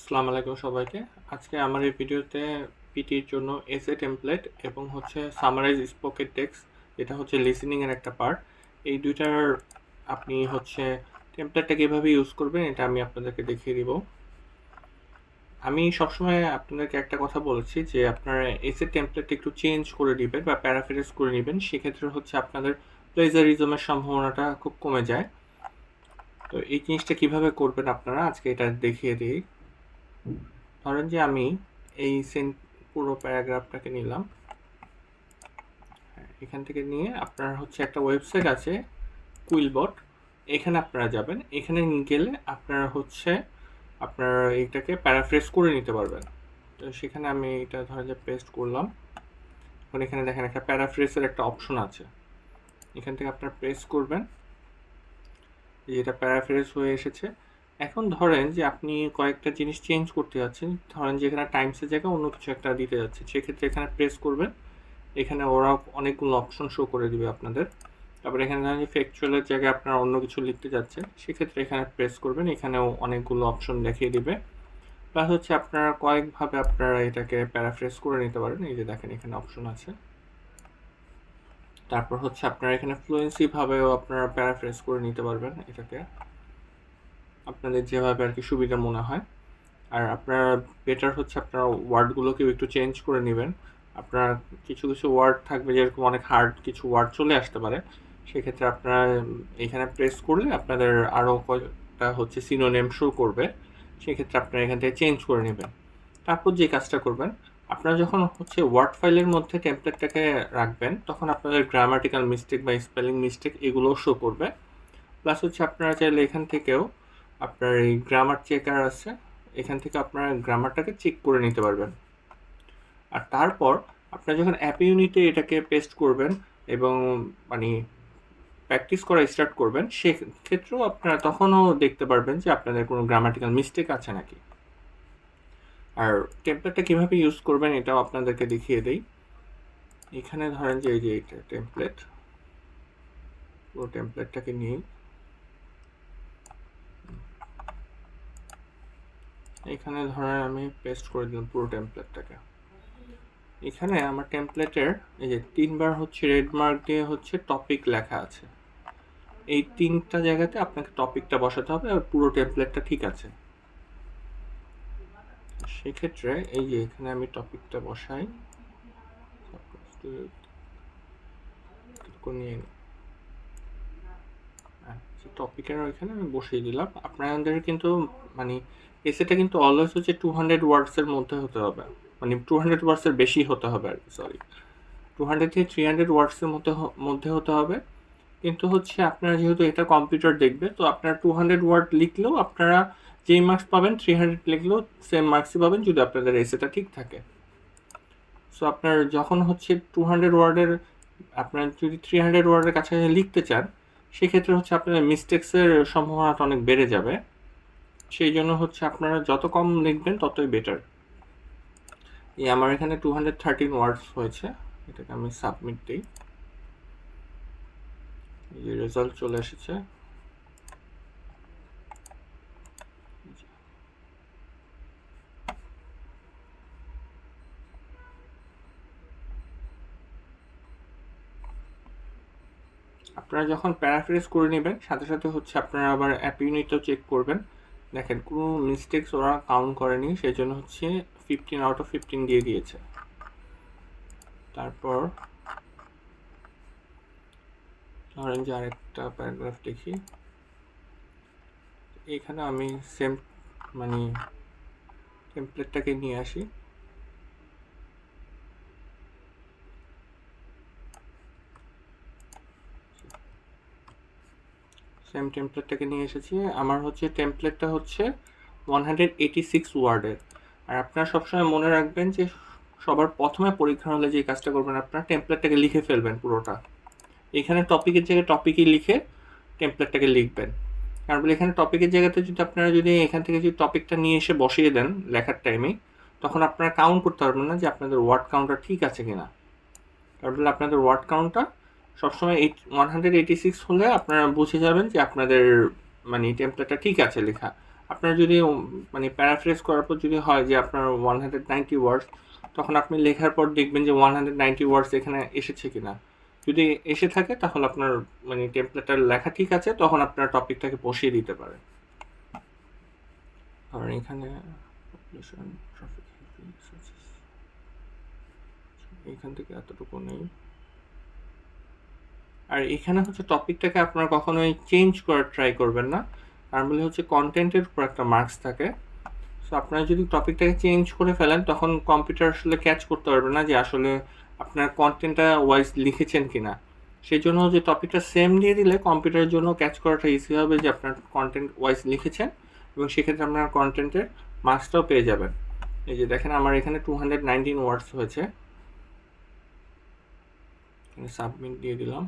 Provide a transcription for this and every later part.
আসসালামু আলাইকুম সবাইকে। আজকে আমার এই ভিডিওতে পিটির জন্য এসএ টেমপ্লেট এবং সামারাইজ স্পোকেন টেক্সট, যেটা লিসেনিং এর একটা পার্ট। এই দুইটার আপনি টেমপ্লেটটা কিভাবে ইউজ করবেন এটা আমি আপনাদেরকে দেখিয়ে দিব। আমি সবসময় আপনাদেরকে একটা কথা বলেছি যে আপনারা এসএ টেমপ্লেটটা একটু চেঞ্জ করে দিবেন বা প্যারাফ্রেজ করে নেবেন, সেক্ষেত্রে আপনাদের প্লেজারিজমের সম্ভাবনাটা খুব কমে যায়। তো এই জিনিসটা কিভাবে করবেন আপনারা আজকে এটা দেখিয়ে দিই। ধরেন যে আমি এই পুরো প্যারাগ্রাফটাকে নিলাম, এখান থেকে নিয়ে আপনার একটা ওয়েবসাইট আছে কুইলবট, এখানে আপনারা যাবেন। এখানে গেলে আপনারা আপনারা এটাকে প্যারাফ্রেজ করে নিতে পারবেন। তো সেখানে আমি এটা ধরেন যে পেস্ট করলাম। এখন এখানে দেখেন একটা প্যারাফ্রেজের একটা অপশন আছে, এখান থেকে আপনারা প্রেস করবেন, যেটা প্যারাফ্রেজ হয়ে এসেছে। এখন ধরেন যে আপনি কয়েকটা জিনিস চেঞ্জ করতে যাচ্ছেন, ধরেন যে এখানে টাইমসের জায়গায় অন্য কিছু একটা দিতে যাচ্ছে, সেক্ষেত্রে এখানে প্রেস করবেন। এখানে ওরা অনেকগুলো অপশন শো করে দিবে আপনাদের। তারপরে এখানে ধরেন যে ফ্যাকচুয়ালের জায়গায় আপনারা অন্য কিছু লিখতে যাচ্ছেন, সেক্ষেত্রে এখানে প্রেস করবেন, এখানেও অনেকগুলো অপশন দেখিয়ে দিবে। প্লাস আপনারা কয়েকভাবে আপনারা এটাকে প্যারাফ্রেজ করে নিতে পারেন। এই যে দেখেন এখানে অপশন আছে। তারপর আপনারা এখানে ফ্লুয়েন্সি ভাবেও আপনারা প্যারাফ্রেজ করে নিতে পারবেন, এটাকে আপনাদের যেভাবে আর কি সুবিধা মনে হয়। আর আপনারা বেটার আপনারা ওয়ার্ডগুলোকেও একটু চেঞ্জ করে নেবেন। আপনার কিছু কিছু ওয়ার্ড থাকবে যেরকম অনেক হার্ড কিছু ওয়ার্ড চলে আসতে পারে, সেক্ষেত্রে আপনারা এখানে প্রেস করলে আপনাদের আরও কয়েকটা সিনোনিম শো করবে, সেক্ষেত্রে আপনারা এখান থেকে চেঞ্জ করে নেবেন। তারপর যে কাজটা করবেন, আপনারা যখন ওয়ার্ড ফাইলের মধ্যে টেমপ্লেটটাকে রাখবেন, তখন আপনাদের গ্রামাটিক্যাল মিস্টেক বা স্পেলিং মিস্টেক এগুলোও শো করবে। প্লাস আপনারা চাইলে এখান থেকেও আপনার এই গ্রামার চেকার আছে, এখান থেকে আপনারা গ্রামারটাকে চেক করে নিতে পারবেন। আর তারপর আপনারা যখন অ্যাপ ইউনিটে এটাকে পেস্ট করবেন এবং প্র্যাকটিস করা স্টার্ট করবেন, সেক্ষেত্রেও আপনারা তখনও দেখতে পারবেন যে আপনাদের কোনো গ্রামাটিক্যাল মিস্টেক আছে নাকি। আর টেমপ্লেটটা কীভাবে ইউজ করবেন এটাও আপনাদেরকে দেখিয়ে দেই। এখানে ধরেন যে এই যে এটা টেমপ্লেট, পুরো টেমপ্লেটটাকে নিয়ে এখানে ধরেন আমি পেস্ট করে দিলাম পুরো টেমপ্লেটটাকে। এখানে আমার টেমপ্লেটের এই যে 3বার রেড মার্ক দিয়ে টপিক লেখা আছে, এই 3টা জায়গাতে আপনাকে টপিকটা বসাতে হবে আর পুরো টেমপ্লেটটা ঠিক আছে। সেক্ষেত্রে এই যে এখানে আমি টপিকটা বসাই, টপিকের এখানে আমি বসিয়ে দিলাম। আপনাদের কিন্তু এসেটা কিন্তু অলওয়েজ 200 ওয়ার্ডসের মধ্যে হতে হবে, 200 ওয়ার্ডসের বেশি হতে হবে আর কি, সরি 200 থেকে 300 ওয়ার্ডসের মধ্যে হতে হবে। কিন্তু আপনারা যেহেতু এটা কম্পিউটার দেখবে, তো আপনারা 200 ওয়ার্ড লিখলেও আপনারা যেই মার্কস পাবেন 300 লিখলেও সেম মার্কসই পাবেন, যদি আপনাদের এসেটা ঠিক থাকে। সো আপনার যখন 200 ওয়ার্ডের, আপনার যদি 300 ওয়ার্ডের কাছাকাছি লিখতে চান, সেক্ষেত্রে আপনাদের মিস্টেক্সের সম্ভাবনাটা অনেক বেড়ে যাবে। সেই জন্য আপনারা যত কম লিখবেন ততই বেটার। এই আমার এখানে 213 ওয়ার্ডস হয়েছে, এটাকে আমি সাবমিট দিই। এই যে রেজাল্ট চলে এসেছে। আপনারা যখন প্যারাফ্রেজ করে নেবেন, সাথে সাথে আপনারা আবার অ্যাপ ইউনিটও চেক করবেন। দেখেন কোনো মিস্টেক্স ওরা কাউন্ট করেনি, সেই জন্য 15 আউট অফ 15 দিয়ে দিয়েছে। তারপর ধরেন যে আরেকটা প্যারাগ্রাফ দেখি, এখানে আমি সেম টেমপ্লেটটাকে নিয়ে আসি। সেম টেমপ্লেটটাকে নিয়ে এসেছি। আমার টেমপ্লেটটা 186 ওয়ার্ডের। আর আপনারা সবসময় মনে রাখবেন যে সবার প্রথমে পরীক্ষা হলে যে কাজটা করবেন, আপনারা টেমপ্লেটটাকে লিখে ফেলবেন পুরোটা। এখানে টপিকের জায়গায় টপিকই লিখে টেমপ্লেটটাকে লিখবেন। কারণ এখানে টপিকের জায়গাতে আপনারা যদি এখান থেকে যদি টপিকটা নিয়ে এসে বসিয়ে দেন লেখার টাইমে, তখন আপনারা কাউন্ট করতে পারবেন না যে আপনাদের ওয়ার্ড কাউন্টটা ঠিক আছে কিনা। কারণ আপনাদের ওয়ার্ড কাউন্টটা সবসময় 186 হলে আপনারা বুঝে যাবেন যে আপনাদের টেমপ্লেটটা ঠিক আছে লেখা। আপনার যদি মানে প্যারাফ্রেজ করার পর যদি হয় যে আপনার 190 ওয়ার্ডস, তখন আপনি লেখার পর দেখবেন যে 190 ওয়ার্ডস এখানে এসেছে কিনা। যদি এসে থাকে তাহলে আপনার মানে টেমপ্লেটটা লেখা ঠিক আছে, তখন আপনার টপিকটাকে বসিয়ে দিতে পারেন। আর এখানে এখান থেকে এতটুকু নেই। আর এখানে হচ্ছে টপিকটাকে আপনারা কখনোই চেঞ্জ করার ট্রাই করবেন না, কারণ বলে হচ্ছে কন্টেন্টের উপর একটা মার্কস থাকে। সো আপনারা যদি টপিকটাকে চেঞ্জ করে ফেলেন, তখন কম্পিউটার আসলে ক্যাচ করতে পারবে না যে আসলে আপনার কন্টেন্টটা ওয়াইজ লিখেছেন কিনা। সেই জন্য যে টপিকটা সেম দিয়ে দিলে কম্পিউটারের জন্য ক্যাচ করাটা ইজি হবে যে আপনার কন্টেন্ট ওয়াইজ লিখেছেন, এবং সেক্ষেত্রে আপনার কন্টেন্টের মার্কসটাও পেয়ে যাবেন। এই যে দেখেন আমার এখানে 219 ওয়ার্ডস হয়েছে, এখানে সাবমিট দিয়ে দিলাম।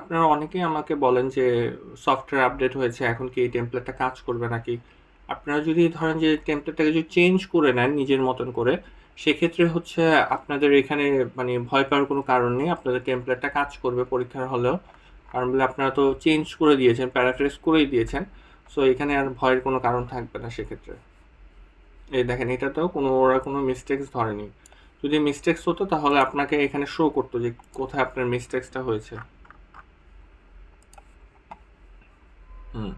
আপনারা অনেকেই আমাকে বলেন যে সফটওয়্যার আপডেট হয়েছে, এখন কি এই টেমপ্লেটটা কাজ করবে নাকি। আপনারা যদি ধরেন যে টেমপ্লেটটাকে যদি চেঞ্জ করে নেন নিজের মতন করে, সেক্ষেত্রে হচ্ছে আপনাদের এখানে মানে ভয় পাওয়ার কোনো কারণ নেই, আপনাদের টেমপ্লেটটা কাজ করবে পরীক্ষার হলেও। কারণ বলে আপনারা তো চেঞ্জ করে দিয়েছেন, প্যারাফ্রেজ করেই দিয়েছেন। সো এখানে আর ভয়ের কোনো কারণ থাকবে না সেক্ষেত্রে। এই দেখেন এটাতেও ওরা কোনো মিস্টেক্স ধরেনি। যদি মিস্টেক্স হতো তাহলে আপনাকে এখানে শো করতো যে কোথায় আপনার মিস্টেক্সটা হয়েছে। হুম।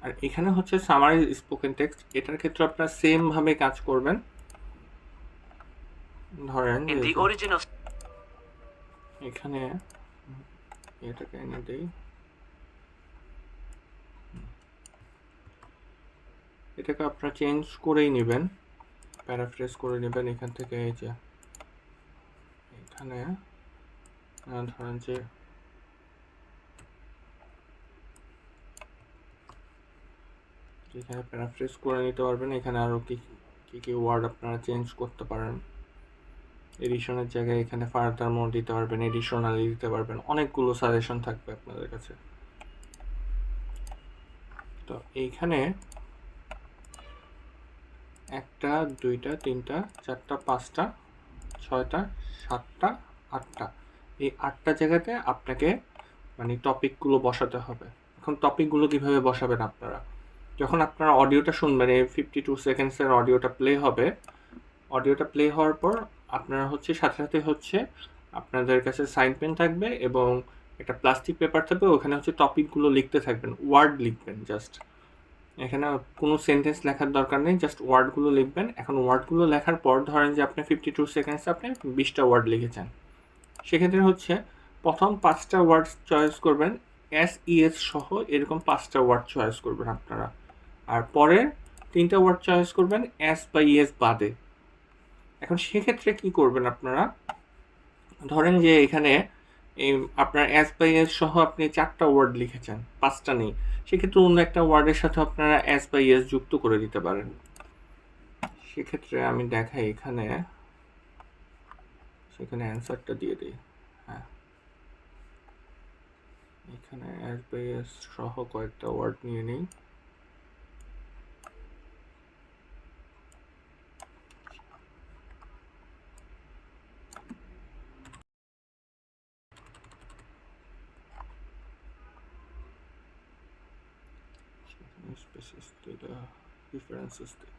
আর এখানে হচ্ছে সামারি স্পোকেন টেক্সট, এটার ক্ষেত্রে আপনারা সেম ভাবে কাজ করবেন। ধরেন এখানে এটাকে এনে দেই, এটাকে আপনারা চেঞ্জ করেই নেবেন, প্যারাফ্রেজ করে নেবেন এখান থেকে। এই যে এখানে ধরেন যে এখানে প্যারাফ্রেজ করে নিতে পারবেন। এখানে আরো কি কি ওয়ার্ড আপনারা চেঞ্জ করতে পারেন। এডিশনের জায়গায় এখানে ফার্দার মোর দিতে পারবেন, এডিশনালি দিতে পারবেন, অনেকগুলো সাজেশন থাকবে আপনাদের কাছে। তো এইখানে 1টা 2টা 3টা 4টা 5টা 6টা 7টা 8টা, এই 8টা জায়গাতে আপনাকে মানে টপিকগুলো বসাতে হবে। এখন টপিকগুলো কিভাবে বসাবেন আপনারা, যখন আপনারা অডিওটা শুনবেন, এই 52 সেকেন্ডসের অডিওটা প্লে হবে, অডিওটা প্লে হওয়ার পর আপনারা হচ্ছে সাথে সাথে হচ্ছে আপনাদের কাছে সাইন পেন থাকবে এবং একটা প্লাস্টিক পেপার থাকবে, ওখানে হচ্ছে টপিকগুলো লিখতে থাকবেন, ওয়ার্ড লিখবেন জাস্ট। এখানে কোনো সেন্টেন্স লেখার দরকার নেই, জাস্ট ওয়ার্ডগুলো লিখবেন। এখন ওয়ার্ডগুলো লেখার পর ধরেন যে আপনি 52 সেকেন্ডসে আপনি 20টা ওয়ার্ড লিখেছেন, সেক্ষেত্রে হচ্ছে প্রথম 5টা ওয়ার্ড চয়েস করবেন, এস সহ এরকম 5টা ওয়ার্ড চয়েস করবেন আপনারা। আর পরের 3টা ওয়ার্ড চয়েস করবেন এস বা ইএস বাদে। এখন সেক্ষেত্রে কি করবেন আপনারা, ধরেন যে এখানে আপনার এস বাই এস সহ আপনি 4টা ওয়ার্ড লিখেছেন, 5টা নেই, সেক্ষেত্রে অন্য একটা ওয়ার্ডের সাথে আপনারা এস বাই এস যুক্ত করে দিতে পারেন। সেক্ষেত্রে আমি দেখাই এখানে, সেখানে অ্যান্সারটা দিয়ে দিই। হ্যাঁ, এখানে এস বাই এস সহ কয়েকটা ওয়ার্ড নিয়ে নিই। স্পেসিস দিই, রেফারেন্সেস দিই।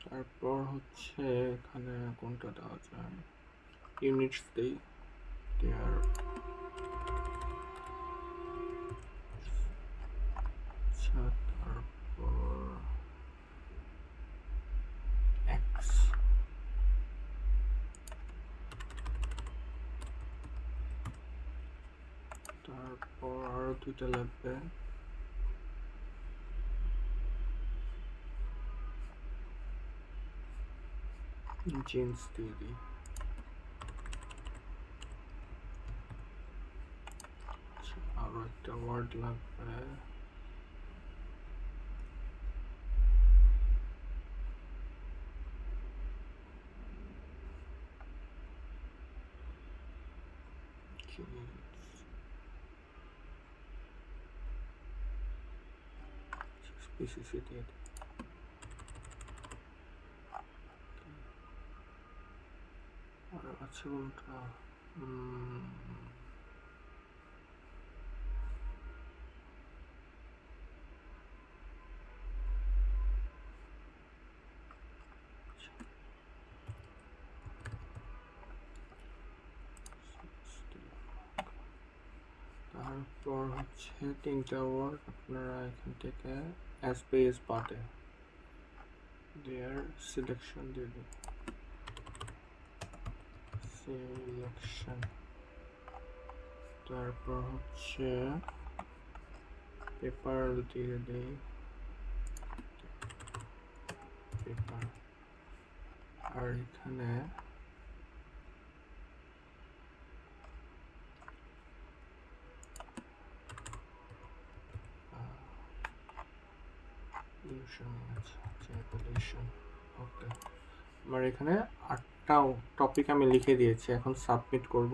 তারপর হচ্ছে এখানে কোনটা দেওয়া যায়, ইউনিটস দিই, দেয়ার আচ্ছা। তারপর এক্স, তারপর আরো 2টা লাগবে, জিন্স দিয়ে দিই। আরো একটা ওয়ার্ড লাগবে, পিসিসি দিয়ে দিই। আর আছে কোনটা? তারপর হচ্ছে 3টা ওয়ার্ড আপনারা এখান থেকে স্পেস পাতে দেয়ার সিলেকশন দিয়ে দিন। সিলেকশন, তারপর হচ্ছে পেপার দিয়ে দিই, পেপার। আর এখানে ওকে, আমার এখানে 8টা টপিক আমি লিখে দিয়েছি, এখন সাবমিট করব।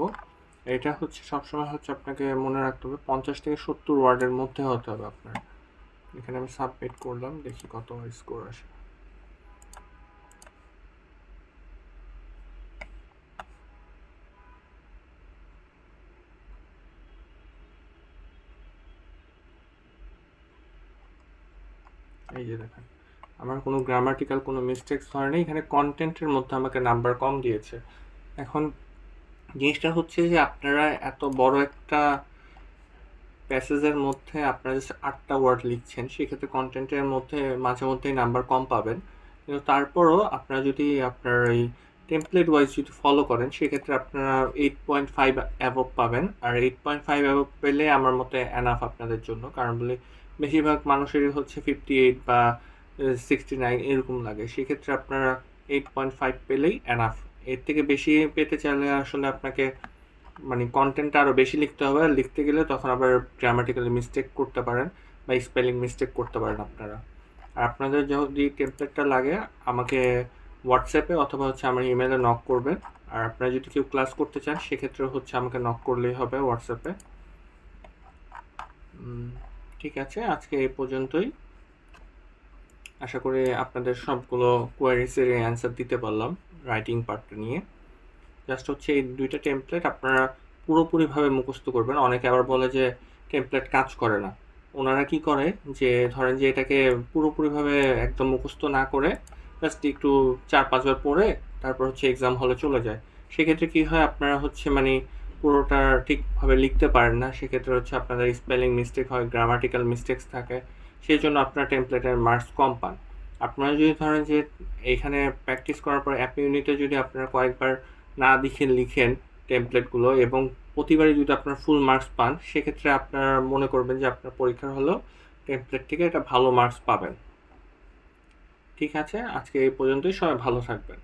এটা হচ্ছে সবসময় হচ্ছে আপনাকে মনে রাখতে হবে 50 থেকে 70 ওয়ার্ডের মধ্যে হতে হবে আপনার। এখানে আমি সাবমিট করলাম, দেখি কত স্কোর আসে। এই যে দেখেন, আমার কোনো গ্রামাটিক্যাল কোনো মিস্টেক্স হয়নি, এখানে কন্টেন্টের মধ্যে আমাকে নাম্বার কম দিয়েছে। এখন জিনিসটা হচ্ছে যে আপনারা এত বড় একটা প্যাসেজের মধ্যে আপনারা জাস্ট 8টা ওয়ার্ড লিখছেন, সেক্ষেত্রে কন্টেন্টের মধ্যে মাঝে মধ্যেই নাম্বার কম পাবেন, কিন্তু তারপরও আপনারা যদি আপনার এই টেমপ্লেট ওয়াইজ যদি ফলো করেন, সেক্ষেত্রে আপনারা 8.5 অ্যাবভ পাবেন। আর 8.5 অ্যাবভ পেলে আমার মতে এনাফ আপনাদের জন্য, কারণ বলে বেশিরভাগ মানুষেরই হচ্ছে 58 বা 69 এরকম লাগে, সেক্ষেত্রে আপনারা 8.5 পেলেই এনাফ। এর থেকে বেশি পেতে চাইলে আসলে আপনাকে মানে কন্টেন্টটা আরও বেশি লিখতে হবে, আর লিখতে গেলে তখন আবার গ্রামাটিক্যালি মিস্টেক করতে পারেন বা স্পেলিং মিস্টেক করতে পারেন আপনারা। আর আপনাদের যদি টেমপ্লেটটা লাগে আমাকে হোয়াটসঅ্যাপে অথবা হচ্ছে আমার ইমেলে নক করবেন। আর আপনারা যদি কেউ ক্লাস করতে চান সেক্ষেত্রে হচ্ছে আমাকে নক করলেই হবে হোয়াটসঅ্যাপে। ঠিক আছে, আজকে এই পর্যন্তই। আশা করি আপনাদের সবগুলো কোয়ারিজের অ্যান্সার দিতে পারলাম রাইটিং পার্টটা নিয়ে। জাস্ট হচ্ছে এই 2টা টেমপ্লেট আপনারা পুরোপুরিভাবে মুখস্থ করবেন। অনেকে আবার বলে যে টেমপ্লেট কাজ করে না। ওনারা কি করে যে ধরেন যে এটাকে পুরোপুরিভাবে একদম মুখস্থ না করে জাস্ট একটু 4-5 বার পড়ে তারপর হচ্ছে এক্সাম হলে চলে যায়। সেক্ষেত্রে কি হয়, আপনারা হচ্ছে মানে পুরোটা ঠিকভাবে লিখতে পারেন না, সেক্ষেত্রে হচ্ছে আপনাদের স্পেলিং মিস্টেক হয়, গ্রামাটিক্যাল মিস্টেক্স থাকে, সেই জন্য আপনারা টেমপ্লেটের মার্কস কম পান। আপনারা যদি ধরেন যে এইখানে প্র্যাকটিস করার পর অ্যাপ ইউনিটে যদি আপনারা কয়েকবার না দেখে লিখেন টেমপ্লেটগুলো এবং প্রতিবারই যদি আপনার ফুল মার্কস পান, সেক্ষেত্রে আপনারা মনে করবেন যে আপনার পরীক্ষার হলেও টেমপ্লেট থেকে একটা ভালো মার্কস পাবেন। ঠিক আছে, আজকে এই পর্যন্তই, সবাই ভালো থাকবেন।